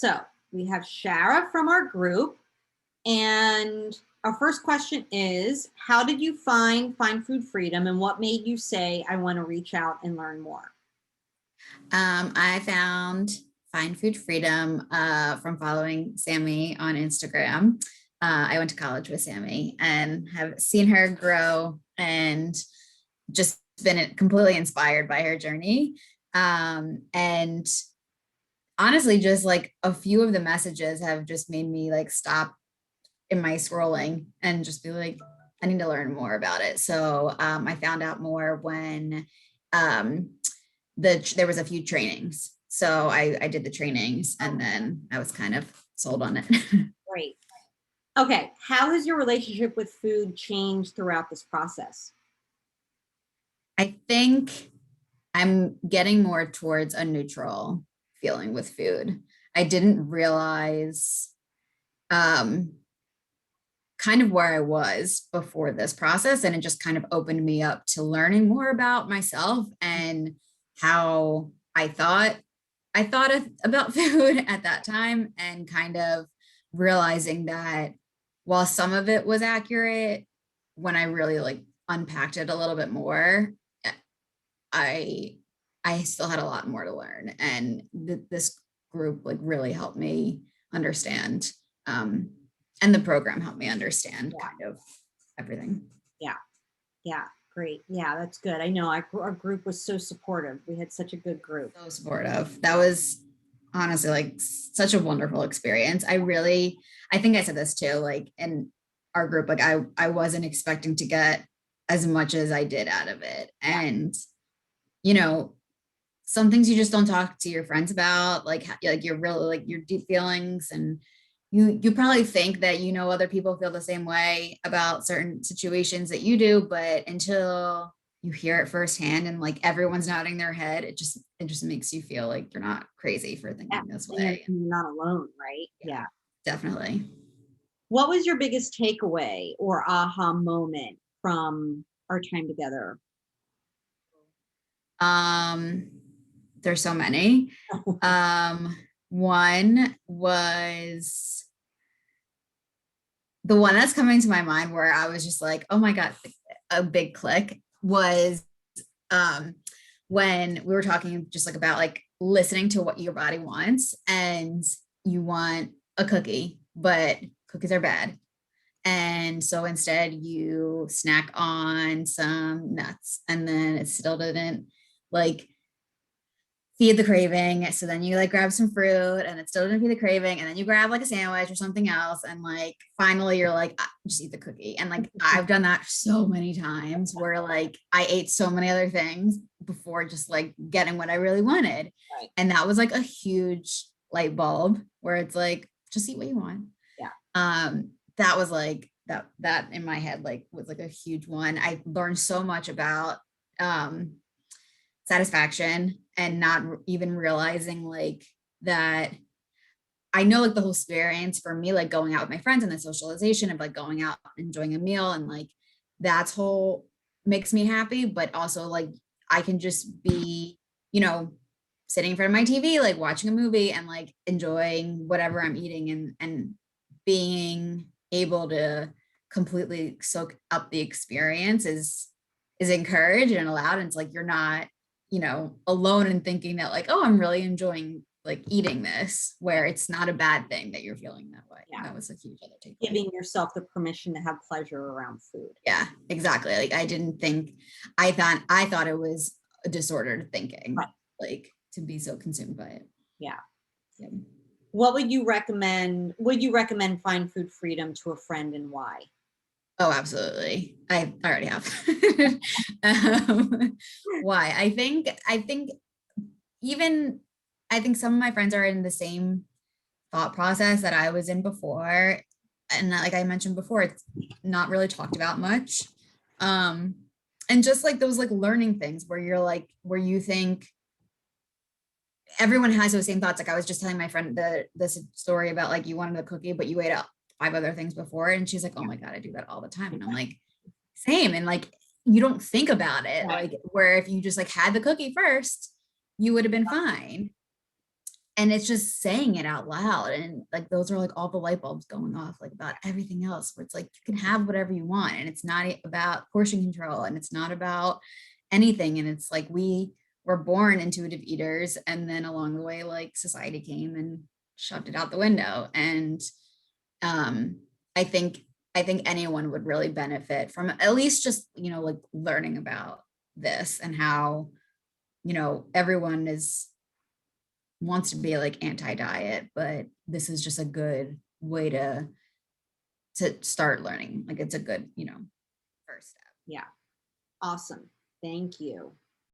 So we have Shara from our group. And our first question is, how did you find Food Freedom and what made you say, I want to reach out and learn more? I found Find Food Freedom from following Sammy on Instagram. I went to college with Sammy and have seen her grow and just been completely inspired by her journey. And honestly, just like a few of the messages have just made me like stop in my scrolling and just be like, I need to learn more about it. So I found out more when um, there was a few trainings. So I did the trainings and then I was kind of sold on it. Great. Okay. How has your relationship with food changed throughout this process? I think I'm getting more towards a neutral feeling with food. I didn't realize um, kind of where I was before this process, and it just kind of opened me up to learning more about myself and how I thought about food at that time, and kind of realizing that while some of it was accurate, when I really like unpacked it a little bit more, I I still had a lot more to learn, and this group like really helped me understand, um, and the program helped me understand Yeah. kind of everything. Yeah. Yeah. Great. Yeah, that's good. I know our group was so supportive. We had such a good group. So supportive. That was honestly like such a wonderful experience. I think I said this too, like in our group, like I wasn't expecting to get as much as I did out of it. Yeah. And you know, some things you just don't talk to your friends about, like your really like your deep feelings, and you probably think that other people feel the same way about certain situations that you do, but until you hear it firsthand and like everyone's nodding their head, it just makes you feel like you're not crazy for Yeah. thinking this And you're way. not alone, right? Yeah, Yeah. definitely. What was your biggest takeaway or aha moment from our time together? um there's so many. One was the one that's coming to my mind where I was just like, oh my God, a big click was um, when we were talking just like about like listening to what your body wants, and you want a cookie, but cookies are bad. And so instead you snack on some nuts, and then it still didn't like feed the craving. So then you like grab some fruit and it still didn't feed the craving. And then you grab like a sandwich or something else. And like finally you're like, "Ah, just eat the cookie." And like I've done that so many times where like I ate so many other things before just like getting what I really wanted. Right. And that was like a huge light bulb where it's like, just eat what you want. Yeah. That was like that in my head like was like a huge one. I learned so much about um satisfaction, and not even realizing like that. I know like the whole experience for me, like going out with my friends and the socialization of like going out, enjoying a meal, and like that's whole makes me happy, but also like I can just be, you know, sitting in front of my TV, like watching a movie and like enjoying whatever I'm eating, and being able to completely soak up the experience is encouraged and allowed. And it's like you're not, alone in thinking that like, oh, I'm really enjoying like eating this, where it's not a bad thing that you're feeling that way. Yeah. That was a huge other takeaway. Giving yourself the permission to have pleasure around food. Yeah, exactly. Like I didn't think, I thought it was a disordered thinking, Right. like to be so consumed by it. Yeah. Yeah. What would you recommend? Would you recommend Find Food Freedom to a friend and why? Oh, absolutely. I already have. Why? I think even I think some of my friends are in the same thought process that I was in before. And like I mentioned before, it's not really talked about much. Um, and just like those like learning things where you're like, where you think everyone has those same thoughts. Like I was just telling my friend this story about like you wanted a cookie, but you ate up 5 other things before. And she's like, oh my God, I do that all the time. And I'm like, same. And like you don't think about it. Like where if you just like had the cookie first, you would have been fine. and it's just saying it out loud, and like those are like all the light bulbs going off like about everything else, where it's like you can have whatever you want, and it's not about portion control, and it's not about anything. And it's like we were born intuitive eaters, and then along the way like society came and shoved it out the window. And um i think I think anyone would really benefit from at least just, like learning about this, and how, everyone is wants to be like anti-diet, but this is just a good way to start learning. Like it's a good, first step. Yeah. Awesome. Thank you.